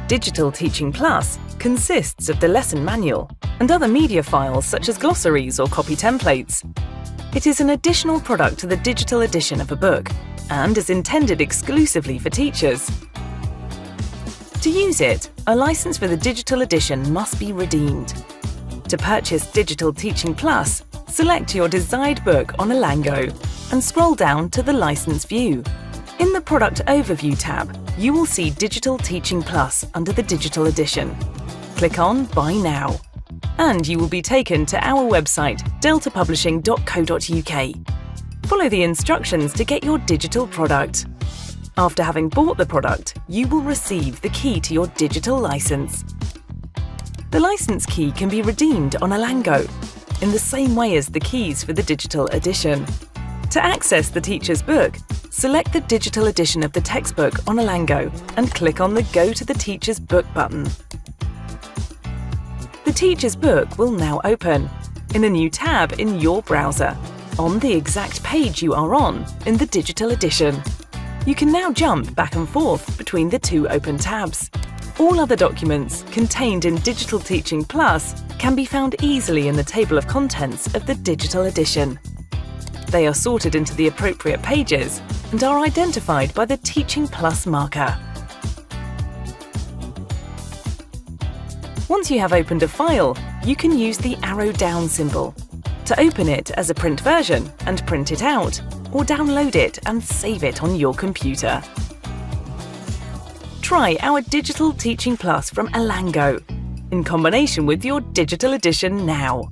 Digital Teaching Plus consists of the lesson manual and other media files such as glossaries or copy templates. It is an additional product to the digital edition of a book and is intended exclusively for teachers. To use it, a license for the digital edition must be redeemed. To purchase Digital Teaching Plus, select your desired book on Elango and scroll down to the license view. In the Product Overview tab, you will see Digital Teaching Plus under the digital edition. Click on Buy Now, and you will be taken to our website, deltapublishing.co.uk. Follow the instructions to get your digital product. After having bought the product, you will receive the key to your digital license. The license key can be redeemed on Elango, in the same way as the keys for the digital edition. To access the teacher's book, select the digital edition of the textbook on Elango and click on the Go to the Teacher's Book button. The teacher's book will now open in a new tab in your browser, on the exact page you are on in the digital edition. You can now jump back and forth between the two open tabs. All other documents contained in Digital Teaching Plus can be found easily in the table of contents of the digital edition. They are sorted into the appropriate pages and are identified by the Teaching Plus marker. Once you have opened a file, you can use the arrow down symbol to open it as a print version and print it out, or download it and save it on your computer. Try our Digital Teaching Plus from Elango in combination with your digital edition now.